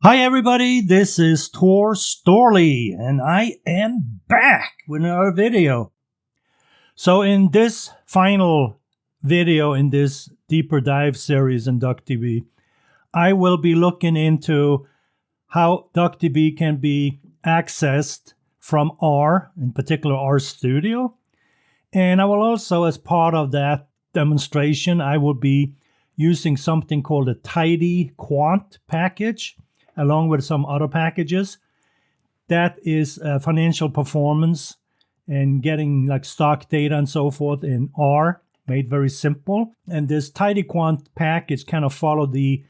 Hi everybody, this is Tor Storley and I am back with another video. So in this final video in this deeper dive series in DuckDB, I will be looking into how DuckDB can be accessed from R, in particular RStudio. And I will also, as part of that demonstration, I will be using something called a Tidyquant package, along with some other packages. That is financial performance and getting like stock data and so forth in R, made very simple. And this Tidyquant package kind of follow the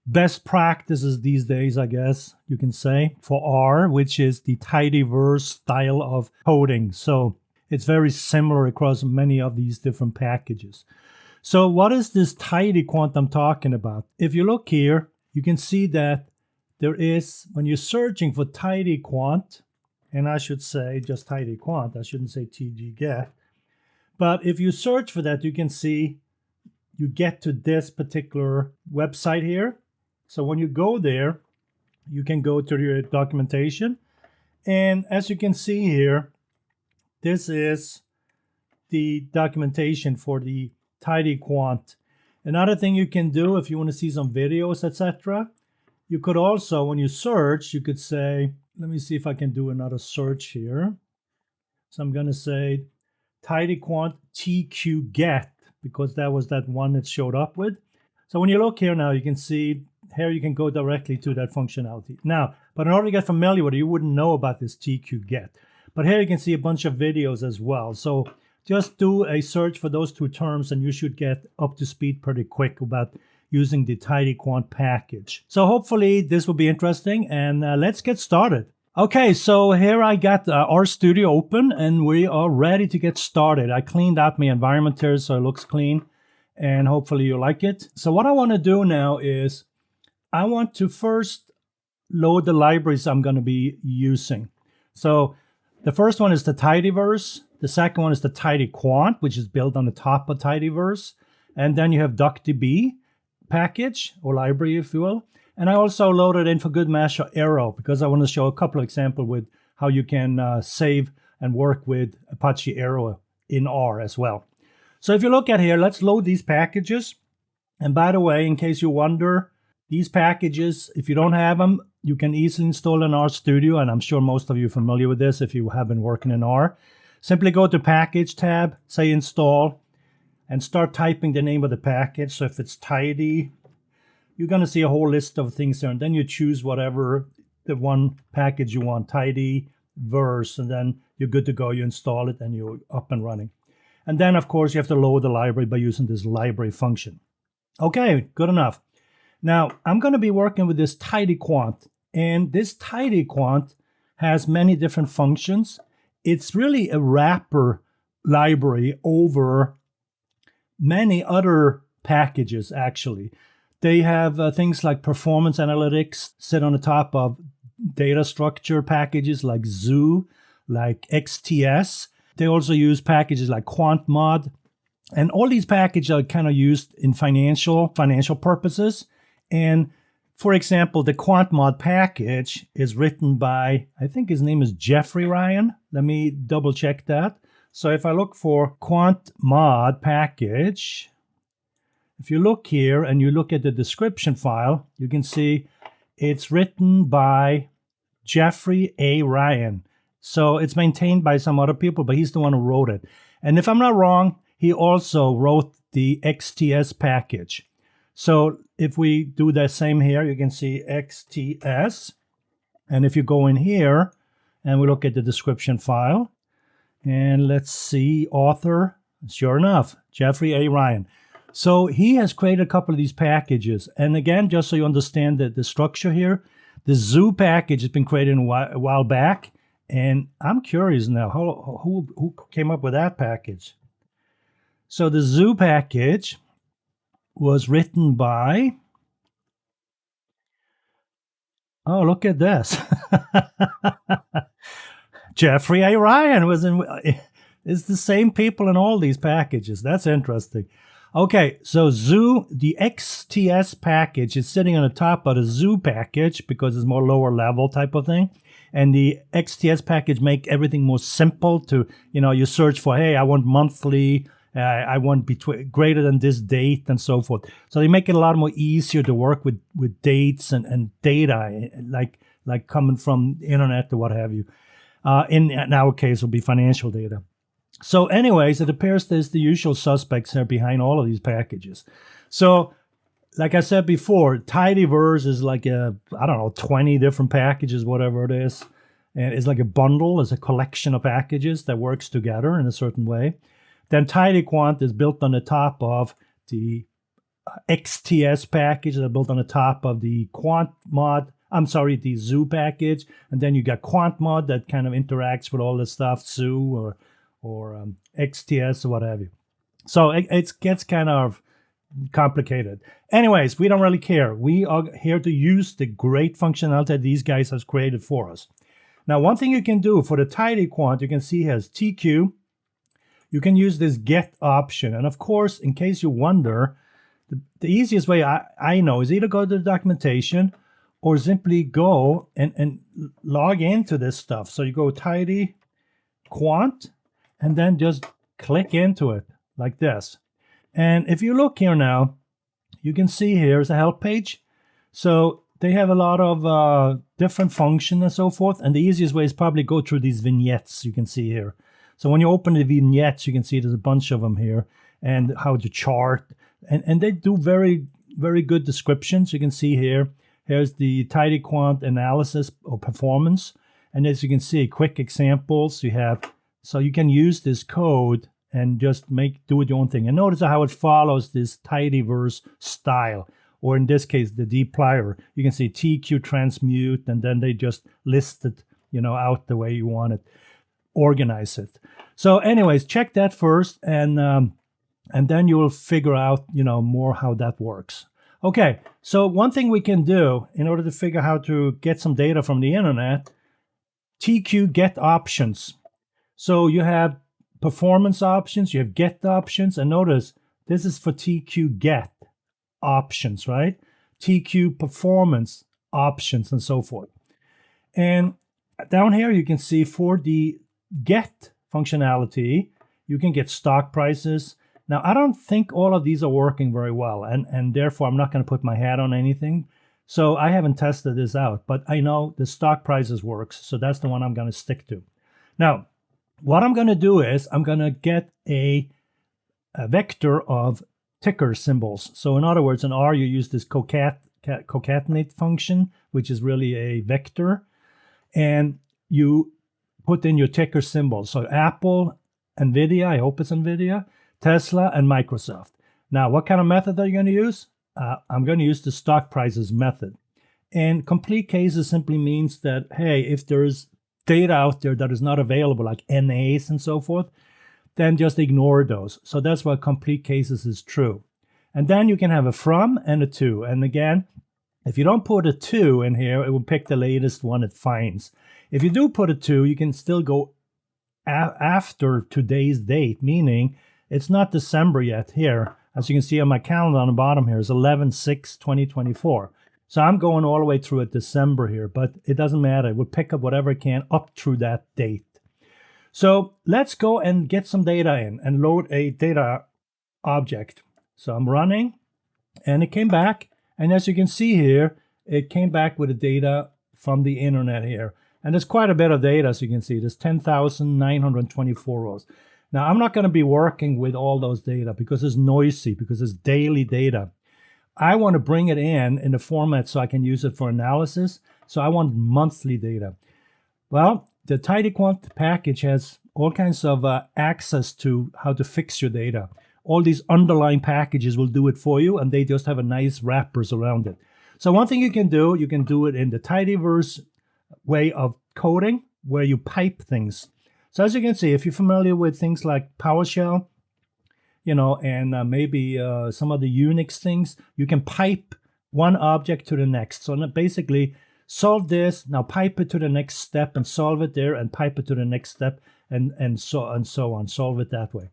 best practices these days, I guess you can say, for R, which is the tidyverse style of coding. So it's very similar across many of these different packages. So what is this Tidyquant I'm talking about? If you look here, you can see that there is, when you're searching for Tidyquant, and I should say just Tidyquant, I shouldn't say tdget, but if you search for that, you can see you get to this particular website here. So when you go there, you can go to your documentation, and as you can see here, this is the documentation for the Tidyquant. Another thing you can do if you want to see some videos, etc., you could also, when you search, you could say, let me see if I can do another search here. So I'm going to say Tidyquant tqget, because that was that one that showed up with. So when you look here now, you can see here you can go directly to that functionality. Now, but in order to get familiar with it, you wouldn't know about this tqget. But here you can see a bunch of videos as well. So just do a search for those two terms and you should get up to speed pretty quick about using the Tidyquant package. So hopefully this will be interesting, and let's get started. Okay, so here I got RStudio open and we are ready to get started. I cleaned out my environment here so it looks clean, and hopefully you like it. So what I want to do now is I want to first load the libraries I'm going to be using. So the first one is the tidyverse. The second one is the Tidyquant, which is built on the top of tidyverse. And then you have DuckDB package or library, if you will. And I also loaded in for good measure Arrow, because I want to show a couple of examples with how you can save and work with Apache Arrow in R as well. So if you look at here, let's load these packages. And by the way, in case you wonder, these packages, if you don't have them, you can easily install in RStudio, and I'm sure most of you are familiar with this if you have been working in R. Simply go to Package tab, say Install, and start typing the name of the package. So if it's tidy, you're going to see a whole list of things there, and then you choose whatever the one package you want, tidyverse, and then you're good to go. You install it and you're up and running. And then, of course, you have to load the library by using this library function. Okay, good enough. Now, I'm going to be working with this Tidyquant, and this Tidyquant has many different functions. It's really a wrapper library over many other packages, actually. They have things like performance analytics sit on the top of data structure packages like Zoo, like XTS. They also use packages like QuantMod. And all these packages are kind of used in financial purposes. And for example, the QuantMod package is written by, I think his name is Jeffrey Ryan. Let me double check that. So if I look for QuantMod package, if you look here and you look at the description file, you can see it's written by Jeffrey A. Ryan. So it's maintained by some other people, but he's the one who wrote it. And if I'm not wrong, he also wrote the XTS package. So if we do the same here, you can see XTS. And if you go in here and we look at the description file, and let's see, author, sure enough, Jeffrey A. Ryan. So he has created a couple of these packages. And again, just so you understand the structure here, the Zoo package has been created a while back. And I'm curious now, who came up with that package? So the Zoo package was written by, oh, look at this. Jeffrey A. Ryan was in. It's the same people in all these packages. That's interesting. Okay, so zoo, the XTS package is sitting on the top of the zoo package because it's more lower level type of thing. And the XTS package make everything more simple to, you search for, hey, I want monthly, I want greater than this date and so forth. So they make it a lot more easier to work with dates and data, like coming from the internet or what have you. In our case, will be financial data. So anyways, it appears there's the usual suspects there behind all of these packages. So like I said before, tidyverse is like 20 different packages, whatever it is. And it's like a bundle, it's a collection of packages that works together in a certain way. Then Tidyquant is built on the top of the XTS package that are built on the top of the the zoo package. And then you got QuantMod that kind of interacts with all this stuff, zoo or XTS or what have you. So it gets kind of complicated. Anyways, we don't really care. We are here to use the great functionality that these guys have created for us. Now, one thing you can do for the Tidyquant, you can see has TQ. You can use this get option. And of course, in case you wonder, the easiest way I know is either go to the documentation or simply go and log into this stuff. So you go Tidyquant and then just click into it like this. And if you look here now, you can see here's a help page. So they have a lot of different functions and so forth. And the easiest way is probably go through these vignettes you can see here. So when you open the vignettes, you can see there's a bunch of them here and how to chart. And they do very, very good descriptions. You can see here, here's the Tidyquant analysis or performance. And as you can see, quick examples you have. So you can use this code and just do it your own thing. And notice how it follows this tidyverse style, or in this case, the dplyr. You can see TQ transmute, and then they just list it, out the way you want it, organize it. So anyways, check that first, and then you will figure out, more how that works. Okay, so one thing we can do in order to figure how to get some data from the internet, TQ get options. So you have performance options, you have get options, and notice this is for TQ get options, right? TQ performance options and so forth. And down here you can see for the get functionality, you can get stock prices. Now, I don't think all of these are working very well, and therefore I'm not going to put my hat on anything. So I haven't tested this out, but I know the stock prices works, so that's the one I'm going to stick to. Now, what I'm going to do is I'm going to get a vector of ticker symbols. So in other words, in R, you use this concatenate function, which is really a vector, and you put in your ticker symbols. So Apple, NVIDIA, I hope it's NVIDIA, Tesla, and Microsoft. Now, what kind of method are you going to use? I'm going to use the stock prices method. And complete cases simply means that, hey, if there's data out there that is not available, like NAs and so forth, then just ignore those. So that's why complete cases is true. And then you can have a from and a to. And again, if you don't put a to in here, it will pick the latest one it finds. If you do put a to, you can still go after today's date, meaning it's not December yet here. As you can see on my calendar on the bottom here is 11/6/2024. So I'm going all the way through at December here, but it doesn't matter. It will pick up whatever it can up through that date. So let's go and get some data in and load a data object. So I'm running, and it came back. And as you can see here, it came back with the data from the internet here. And there's quite a bit of data, as you can see. There's 10,924 rows. Now, I'm not going to be working with all those data because it's noisy, because it's daily data. I want to bring it in the format so I can use it for analysis. So I want monthly data. Well, the Tidyquant package has all kinds of access to how to fix your data. All these underlying packages will do it for you, and they just have a nice wrappers around it. So one thing you can do it in the tidyverse way of coding, where you pipe things. So as you can see, if you're familiar with things like PowerShell, and maybe some of the Unix things, you can pipe one object to the next. So basically, solve this, now pipe it to the next step and solve it there, and pipe it to the next step, and so on, solve it that way.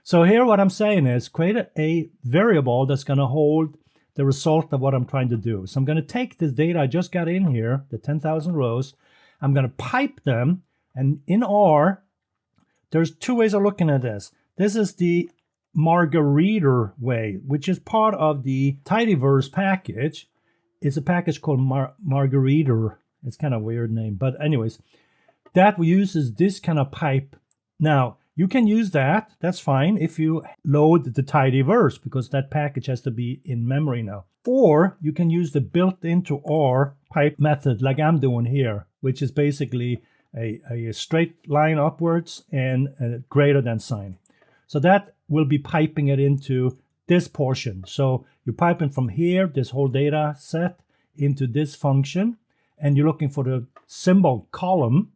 So here what I'm saying is create a variable that's going to hold the result of what I'm trying to do. So I'm going to take this data I just got in here, the 10,000 rows. I'm going to pipe them. And in R, there's two ways of looking at this. This is the Margarita way, which is part of the tidyverse package. It's a package called Margarita. It's kind of a weird name. But anyways, that uses this kind of pipe. Now, you can use that. That's fine if you load the tidyverse, because that package has to be in memory now. Or you can use the built-into R pipe method like I'm doing here, which is basically a straight line upwards and a greater than sign. So that will be piping it into this portion. So you're piping from here, this whole data set, into this function, and you're looking for the symbol column.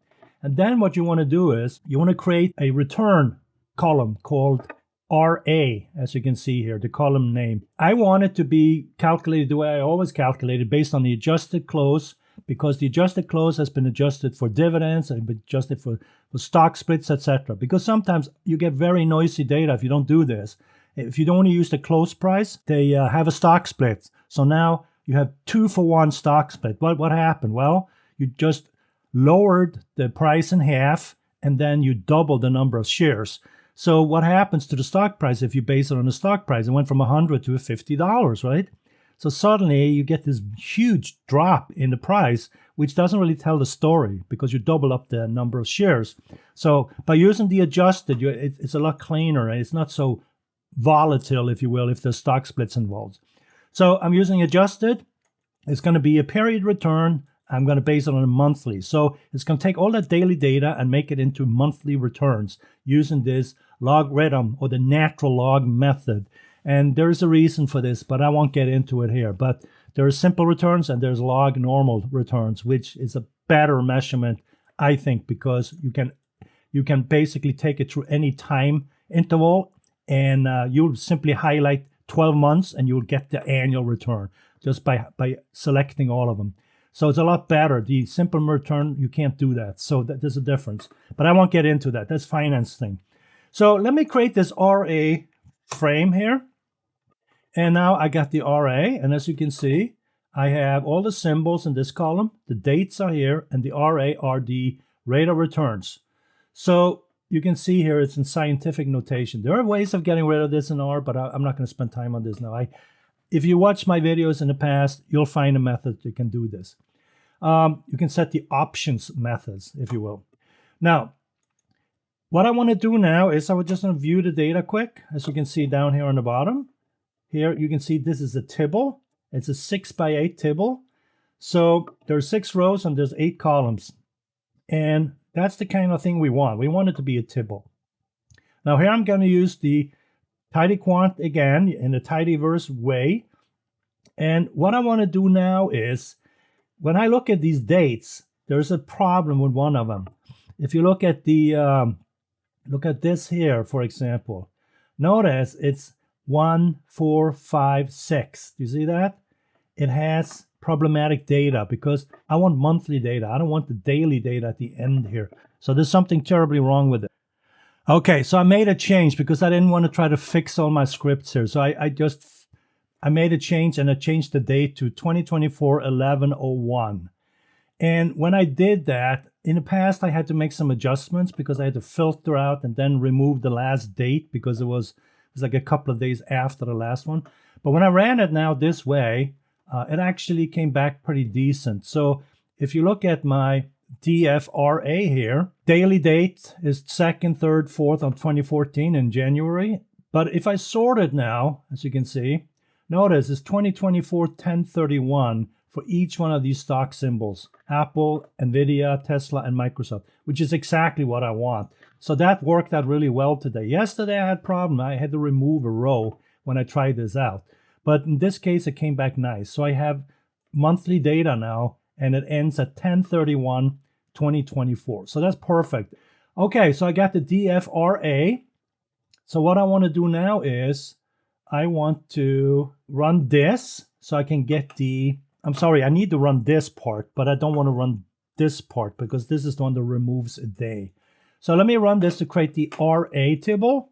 And then what you want to do is you want to create a return column called RA, as you can see here, the column name. I want it to be calculated the way I always calculate it, based on the adjusted close, because the adjusted close has been adjusted for dividends and been adjusted for stock splits, etc. Because sometimes you get very noisy data if you don't do this. If you don't want to use the close price, they have a stock split. So now you have 2-for-1 stock split. What happened? Well, you just lowered the price in half, and then you double the number of shares. So what happens to the stock price if you base it on the stock price? It went from $100 to $50, right? So suddenly you get this huge drop in the price, which doesn't really tell the story because you double up the number of shares. So by using the adjusted, it's a lot cleaner. It's not so volatile, if you will, if there's stock splits involved. So I'm using adjusted. It's going to be a period return. I'm going to base it on a monthly. So it's going to take all that daily data and make it into monthly returns using this logarithm or the natural log method. And there's a reason for this, but I won't get into it here. But there's simple returns and there's log normal returns, which is a better measurement, I think, because you can basically take it through any time interval, and you'll simply highlight 12 months and you'll get the annual return just by selecting all of them. So it's a lot better. The simple return, you can't do that. So there's a difference. But I won't get into that. That's finance thing. So let me create this RA frame here. And now I got the RA. And as you can see, I have all the symbols in this column. The dates are here. And the RA are the rate of returns. So you can see here it's in scientific notation. There are ways of getting rid of this in R, but I'm not going to spend time on this now. If you watch my videos in the past, you'll find a method you can do this. You can set the options methods, if you will. Now, what I want to do now is I would just want to view the data quick. As you can see down here on the bottom. Here you can see this is a table. It's a 6x8 table. So there's 6 rows and there's 8 columns. And that's the kind of thing we want. We want it to be a table. Now here I'm going to use the Tidyquant again in the tidyverse way. And what I want to do now is, when I look at these dates, there's a problem with one of them. If you look at the look at this here, for example, notice it's 1, 4, 5, 6. Do you see that? It has problematic data because I want monthly data. I don't want the daily data at the end here. So there's something terribly wrong with it. Okay, so I made a change because I didn't want to try to fix all my scripts here. So I made a change, and I changed the date to 2024-11/01. And when I did that, in the past I had to make some adjustments because I had to filter out and then remove the last date because it was like a couple of days after the last one. But when I ran it now this way, it actually came back pretty decent. So if you look at my DFRA here, daily date is 2nd, 3rd, 4th of 2014 in January. But if I sort it now, as you can see, notice it's 2024-10/31 for each one of these stock symbols: Apple, Nvidia, Tesla, and Microsoft, which is exactly what I want. So that worked out really well today. Yesterday I had a problem. I had to remove a row when I tried this out. But in this case, it came back nice. So I have monthly data now, and it ends at 10/31/2024. So that's perfect. Okay, so I got the DFRA. So what I want to do now is I want to run this so I can get I need to run this part, but I don't want to run this part because this is the one that removes a day. So let me run this to create the RA table.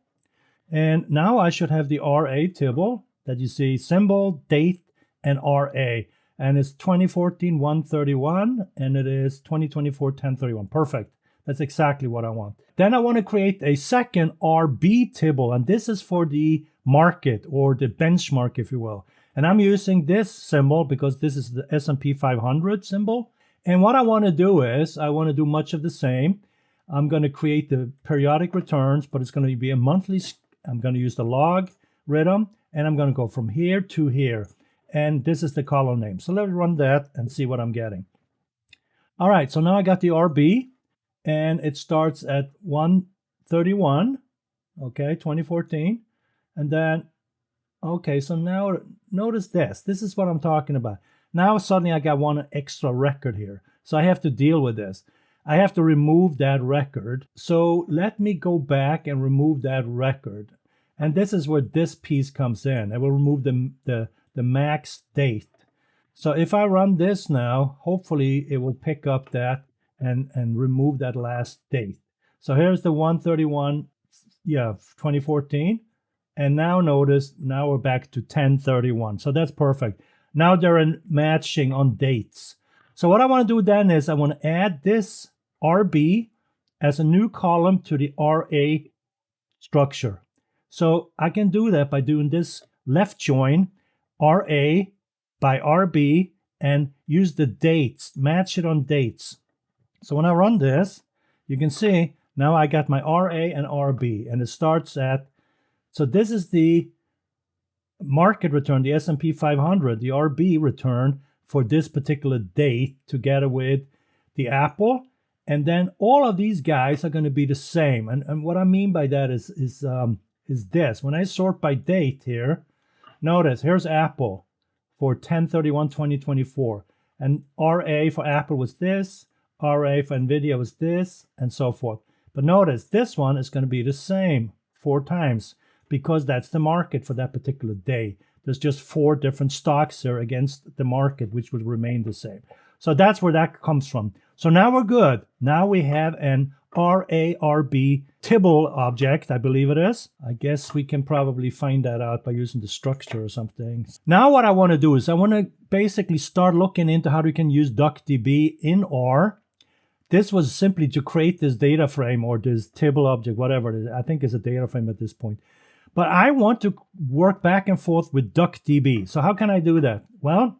And now I should have the RA table that you see, symbol, date, and RA. And it's 2014-131, and it is 2024-1031. Perfect. That's exactly what I want. Then I want to create a second RB table, and this is for the market or the benchmark, if you will. And I'm using this symbol because this is the S&P 500 symbol. And what I want to do is, I want to do much of the same. I'm going to create the periodic returns, but it's going to be a monthly. I'm going to use the logarithm, and I'm going to go from here to here. And this is the column name. So let's run that and see what I'm getting. All right, so now I got the RB, and it starts at 131, okay, 2014. And then, okay, so now notice this. This is what I'm talking about. Now suddenly I got one extra record here. So I have to deal with this. I have to remove that record. So let me go back and remove that record. And this is where this piece comes in. I will remove the max date. So if I run this now, hopefully it will pick up that and remove that last date. So here's the 131, 2014. And now notice, now we're back to 1031. So that's perfect. Now they're matching on dates. So what I want to do then is I want to add this RB as a new column to the RA structure. So I can do that by doing this left join, RA by RB, and use the dates, match it on dates. So when I run this, you can see now I got my RA and RB, and it starts at, so this is the market return, the S&P 500, the RB return for this particular date together with the Apple. And then all of these guys are going to be the same. And what I mean by that is this. When I sort by date here, notice here's Apple for 10/31/2024. And RA for Apple was this, RA for NVIDIA was this, and so forth. But notice this one is going to be the same 4 times because that's the market for that particular day. There's just 4 different stocks here against the market, which will remain the same. So that's where that comes from. So now we're good. Now we have an RARB tibble object, I believe it is. I guess we can probably find that out by using the structure or something. Now what I want to do is I want to basically start looking into how we can use DuckDB in R. This was simply to create this data frame or this table object, whatever it is. I think it's a data frame at this point. But I want to work back and forth with DuckDB. So how can I do that? Well,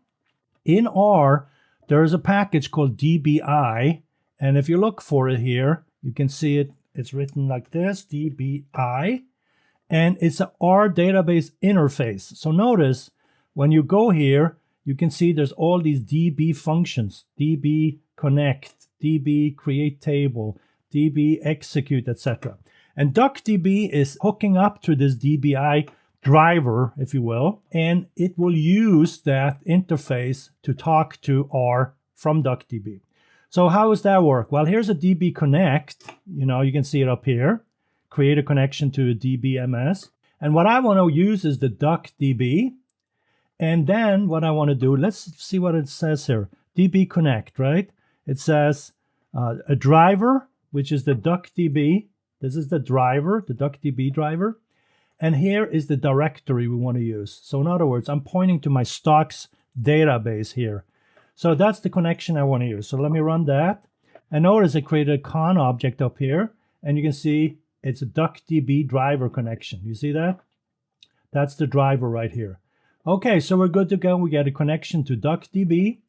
in R, there's a package called DBI. And if you look for it here, you can see it. It's written like this, DBI. And it's an R database interface. So notice when you go here, you can see there's all these DB functions, DB connect, DB create table, DB execute, etc. And DuckDB is hooking up to this DBI driver, if you will, and it will use that interface to talk to R from DuckDB. So how does that work? Well, here's a DB connect. You can see it up here. Create a connection to a DBMS. And what I want to use is the DuckDB. And then what I want to do, let's see what it says here. DB connect, right? It says a driver, which is the DuckDB. This is the driver, the DuckDB driver. And here is the directory we want to use. So in other words, I'm pointing to my stocks database here. So that's the connection I want to use. So let me run that. And notice I created a con object up here. And you can see it's a DuckDB driver connection. You see that? That's the driver right here. Okay, so we're good to go. We get a connection to DuckDB.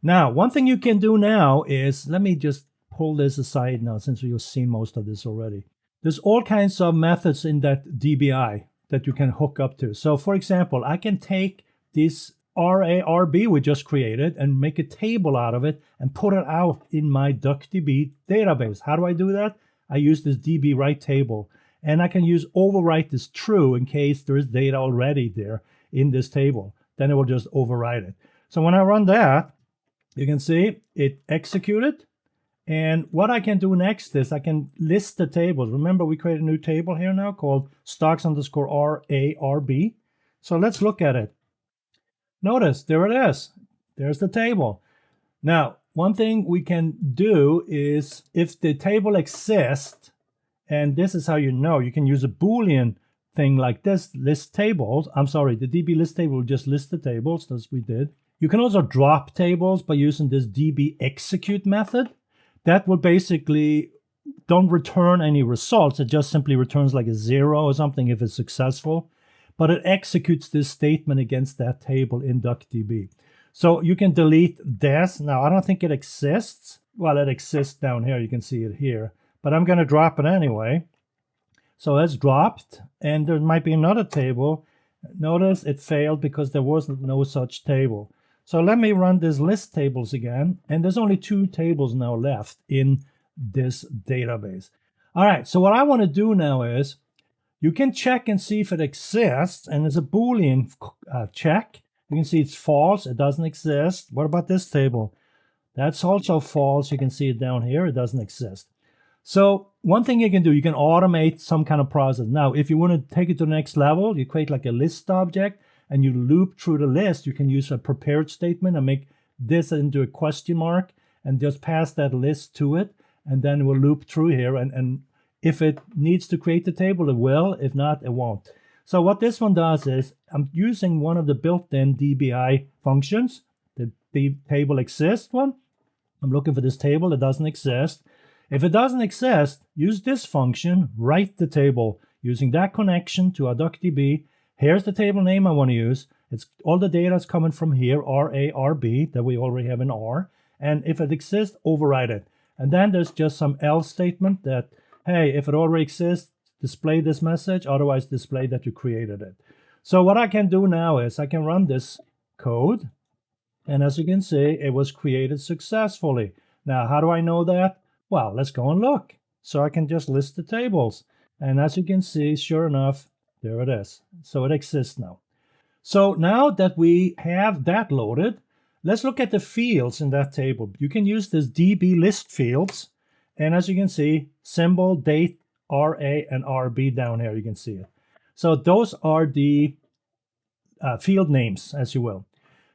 Now, one thing you can do now is, let me just pull this aside now since we've seen most of this already. There's all kinds of methods in that DBI that you can hook up to. So for example, I can take this RARB we just created and make a table out of it and put it out in my DuckDB database. How do I do that? I use this DB write table, and I can use overwrite this true in case there is data already there in this table. Then it will just overwrite it. So when I run that, you can see it executed. And what I can do next is I can list the tables. Remember, we created a new table here now called stocks_RARB. So let's look at it. Notice, there it is. There's the table. Now, one thing we can do is if the table exists, and this is how you know, you can use a Boolean thing like this, list tables. I'm sorry, the DB list table will just list the tables as we did. You can also drop tables by using this DB execute method. That will basically don't return any results. It just simply returns like a 0 or something if it's successful. But it executes this statement against that table in DuckDB. So you can delete this. Now, I don't think it exists. Well, it exists down here. You can see it here. But I'm going to drop it anyway. So that's dropped. And there might be another table. Notice it failed because there was no such table. So let me run this list tables again. And there's only 2 tables now left in this database. All right, so what I want to do now is you can check and see if it exists. And there's a Boolean check. You can see it's false. It doesn't exist. What about this table? That's also false. You can see it down here. It doesn't exist. So one thing you can do, you can automate some kind of process. Now, if you want to take it to the next level, you create like a list object and you loop through the list. You can use a prepared statement and make this into a question mark and just pass that list to it. And then we'll loop through here. And if it needs to create the table, it will. If not, it won't. So what this one does is I'm using one of the built-in DBI functions. The table exists one. I'm looking for this table. It doesn't exist. If it doesn't exist, use this function, write the table using that connection to our DuckDB. Here's the table name I want to use. It's all the data is coming from here, RARB, that we already have in R. And if it exists, override it. And then there's just some else statement that, hey, if it already exists, display this message, otherwise display that you created it. So what I can do now is I can run this code. And as you can see, it was created successfully. Now, how do I know that? Well, let's go and look. So I can just list the tables. And as you can see, sure enough, there it is. So it exists now. So now that we have that loaded, let's look at the fields in that table. You can use this DB list fields. And as you can see, symbol, date, RA, and RB down here, you can see it. So those are the field names, as you will.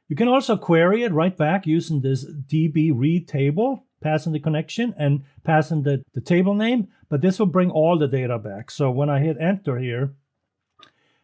You can also query it right back using this DB read table, passing the connection and passing the table name, but this will bring all the data back. So when I hit enter here,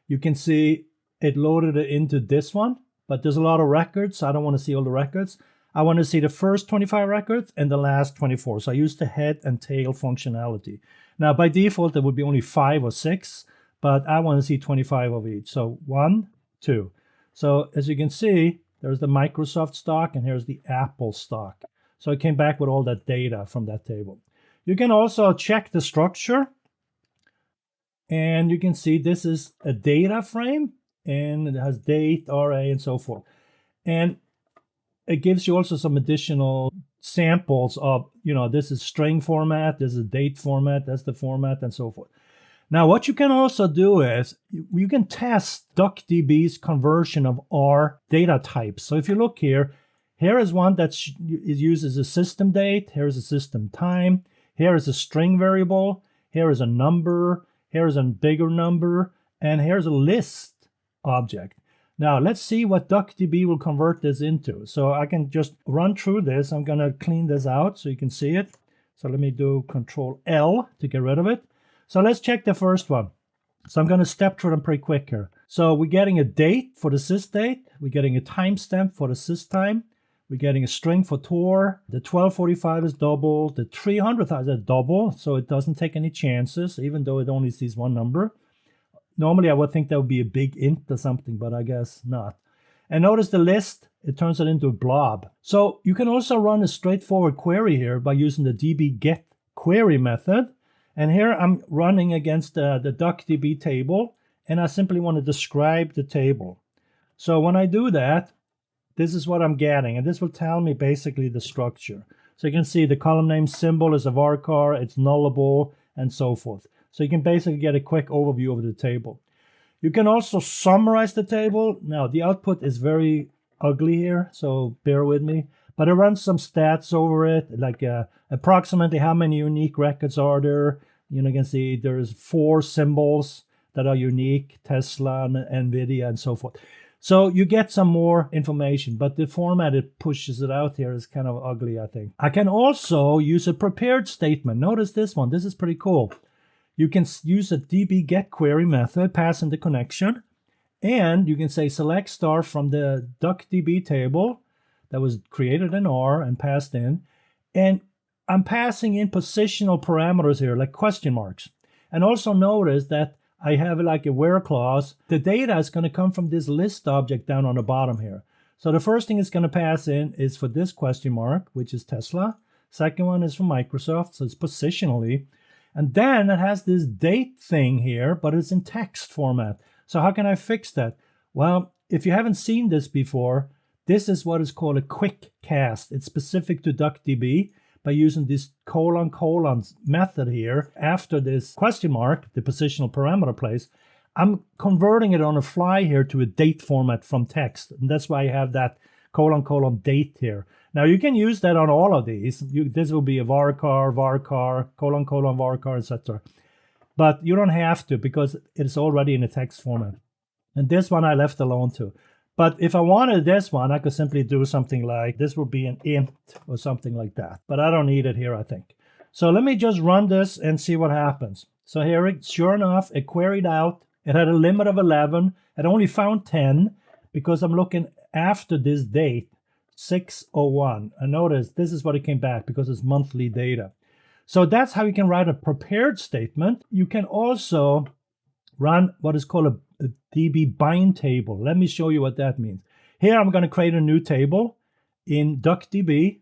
you can see it loaded it into this one, but there's a lot of records. So I don't want to see all the records. I want to see the first 25 records and the last 24. So I use the head and tail functionality. Now, by default, there would be only 5 or 6, but I want to see 25 of each. So 1, 2. So as you can see, there's the Microsoft stock and here's the Apple stock. So it came back with all that data from that table. You can also check the structure. And you can see this is a data frame and it has date, RA, and so forth. And it gives you also some additional samples of, this is string format, this is date format, that's the format, and so forth. Now, what you can also do is you can test DuckDB's conversion of R data types. So if you look here, here is one that uses a system date, here is a system time, here is a string variable, here is a number, here is a bigger number, and here's a list object. Now, let's see what DuckDB will convert this into. So I can just run through this. I'm going to clean this out so you can see it. So let me do Control L to get rid of it. So let's check the first one. So I'm going to step through them pretty quick here. So we're getting a date for the sys date. We're getting a timestamp for the sys time. We're getting a string for Tor. The 1245 is double. The 300 is a double, so it doesn't take any chances, even though it only sees one number. Normally, I would think that would be a big int or something, but I guess not. And notice the list, it turns it into a blob. So you can also run a straightforward query here by using the db get query method. And here I'm running against the DuckDB table, and I simply want to describe the table. So when I do that, this is what I'm getting, and this will tell me basically the structure. So you can see the column name symbol is a varchar, it's nullable, and so forth. So you can basically get a quick overview of the table. You can also summarize the table. Now, the output is very ugly here, so bear with me. But I run some stats over it, like approximately how many unique records are there. You can see there's 4 symbols that are unique, Tesla, and NVIDIA, and so forth. So you get some more information, but the format it pushes it out here is kind of ugly, I think. I can also use a prepared statement. Notice this one. This is pretty cool. you can use a db get query method, pass in the connection, and you can say select star from the DuckDB table that was created in R and passed in. And I'm passing in positional parameters here, like question marks. And also notice that I have like a where clause. The data is going to come from this list object down on the bottom here. So the first thing it's going to pass in is for this question mark, which is Tesla. Second one is from Microsoft, so it's positionally. And then it has this date thing here, but it's in text format. So how can I fix that? Well, if you haven't seen this before, this is what is called a quick cast. It's specific to DuckDB by using this : method here after this question mark, the positional parameter place. I'm converting it on the fly here to a date format from text. And that's why I have that : date here. Now you can use that on all of these. This will be a varchar, varchar, etc. But you don't have to because it's already in a text format. And this one I left alone too. But if I wanted this one, I could simply do something like, this would be an int or something like that. But I don't need it here, I think. So let me just run this and see what happens. So here, sure enough, it queried out. It had a limit of 11. It only found 10 because I'm looking after this date, 601. And notice this is what it came back because it's monthly data. So that's how you can write a prepared statement. You can also run what is called a DB bind table. Let me show you what that means. Here I'm going to create a new table in DuckDB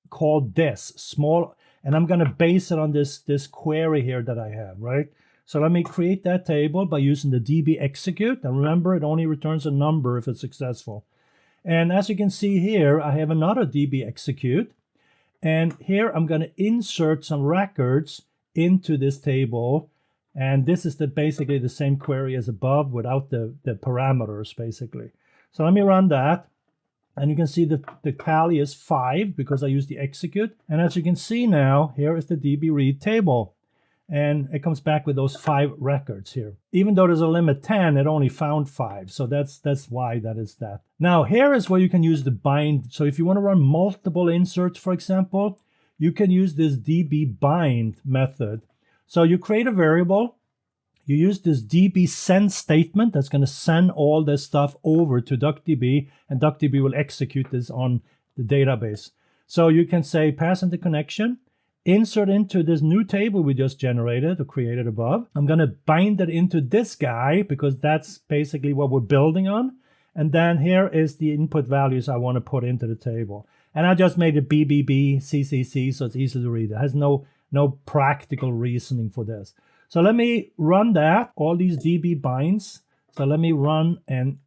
called this, small, and I'm going to base it on this query here that I have, right? So let me create that table by using the DB execute. And remember, it only returns a number if it's successful. And as you can see here, I have another DB execute. And here I'm going to insert some records into this table. And this is basically the same query as above without the parameters, basically. So let me run that. And you can see the tally is 5 because I used the execute. And as you can see now, here is the DB read table. And it comes back with those 5 records here. Even though there's a limit 10, it only found 5. So that's why that is that. Now, here is where you can use the bind. So if you want to run multiple inserts, for example, you can use this DB bind method. So you create a variable. You use this DB send statement that's going to send all this stuff over to DuckDB, and DuckDB will execute this on the database. So you can say pass in the connection, insert into this new table we just generated or created above. I'm going to bind it into this guy because that's basically what we're building on. And then here is the input values I want to put into the table. And I just made it BBB, CCC, so it's easy to read. It has no practical reasoning for this. So let me run that, all these DB binds. So let me run and,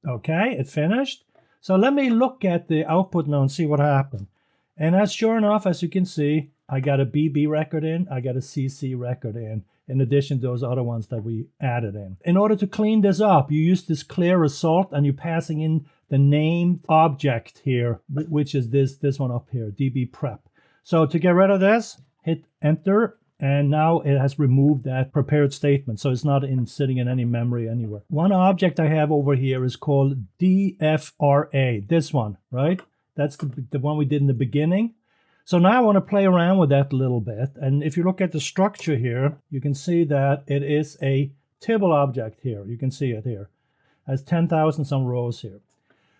okay, it finished. So let me look at the output now and see what happened. And as sure enough, as you can see, I got a BB record in, I got a CC record in addition to those other ones that we added in. In order to clean this up, you use this clear result and you're passing in the named object here, which is this one up here, DB prep. So to get rid of this, hit enter. And now it has removed that prepared statement. So it's not sitting in any memory anywhere. One object I have over here is called DFRA. This one, right? That's the one we did in the beginning. So now I want to play around with that a little bit. And if you look at the structure here, you can see that it is a table object here. You can see it here. It has 10,000 some rows here.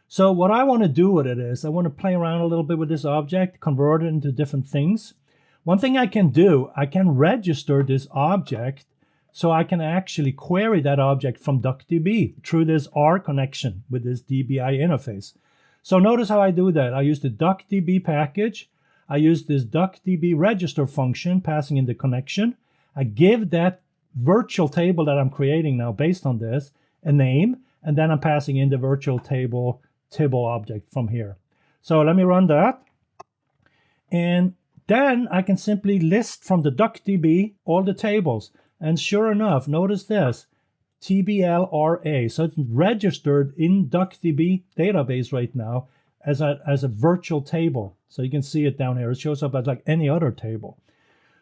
So what I want to do with it is I want to play around a little bit with this object, convert it into different things. One thing I can do, I can register this object so I can actually query that object from DuckDB through this R connection with this DBI interface. So notice how I do that. I use the DuckDB package. I use this DuckDB register function passing in the connection. I give that virtual table that I'm creating now based on this a name, and then I'm passing in the virtual table object from here. So let me run that. And then I can simply list from the DuckDB all the tables. And sure enough, notice this, TBLRA. So it's registered in DuckDB database right now as a virtual table. So you can see it down here. It shows up as like any other table.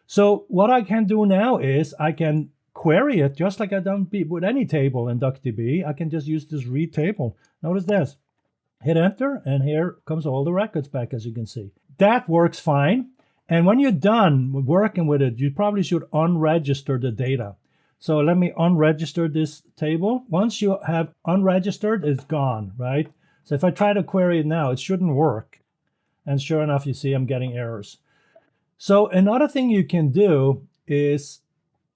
So what I can do now is I can query it just like I've done with any table in DuckDB. I can just use this read table. Notice this. Hit enter, and here comes all the records back, as you can see. That works fine. And when you're done working with it, you probably should unregister the data. So let me unregister this table. Once you have unregistered, it's gone, right? So if I try to query it now, it shouldn't work. And sure enough, you see I'm getting errors. So another thing you can do is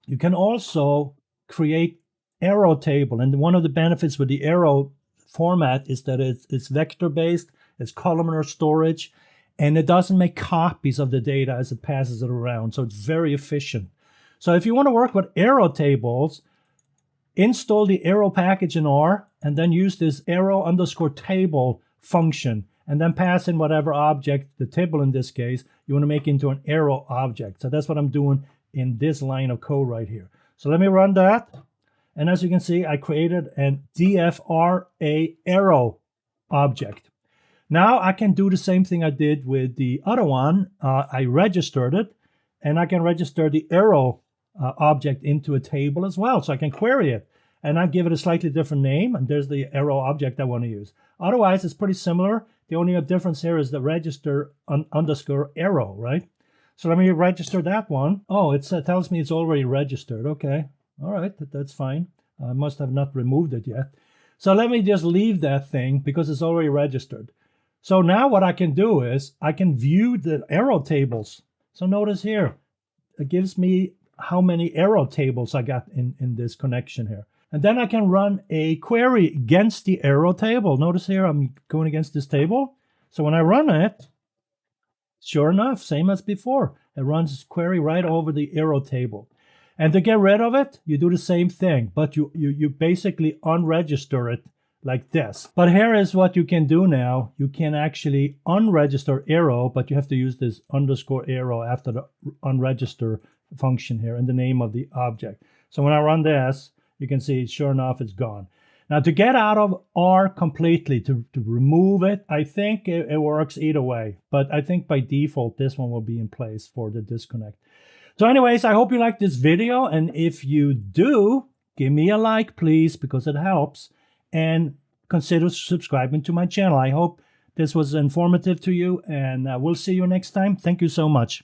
you can also create arrow table. And one of the benefits with the arrow format is that it's vector-based, it's columnar storage, and it doesn't make copies of the data as it passes it around. So it's very efficient. So if you want to work with arrow tables, install the arrow package in R, and then use this arrow_table function, and then pass in whatever object, the table in this case, you want to make into an arrow object. So that's what I'm doing in this line of code right here. So let me run that. And as you can see, I created an DFRA arrow object. Now I can do the same thing I did with the other one. I registered it, and I can register the arrow object into a table as well. So I can query it, and I give it a slightly different name, and there's the arrow object I want to use. Otherwise, it's pretty similar. The only difference here is the register underscore arrow, right? So let me register that one. Oh, it tells me it's already registered. Okay, all right, that's fine. I must have not removed it yet. So let me just leave that thing because it's already registered. So now what I can do is I can view the arrow tables. So notice here, it gives me how many arrow tables I got in this connection here. And then I can run a query against the arrow table. Notice here I'm going against this table. So when I run it, sure enough, same as before, it runs this query right over the arrow table. And to get rid of it, you do the same thing, but you basically unregister it like this. But here is what you can do now. You can actually unregister arrow, but you have to use this underscore arrow after the unregister function here in the name of the object. So when I run this, you can see, sure enough, it's gone. Now, to get out of R completely, to remove it, I think it works either way. But I think by default, this one will be in place for the disconnect. So anyways, I hope you liked this video. And if you do, give me a like, please, because it helps. And consider subscribing to my channel. I hope this was informative to you. And we'll see you next time. Thank you so much.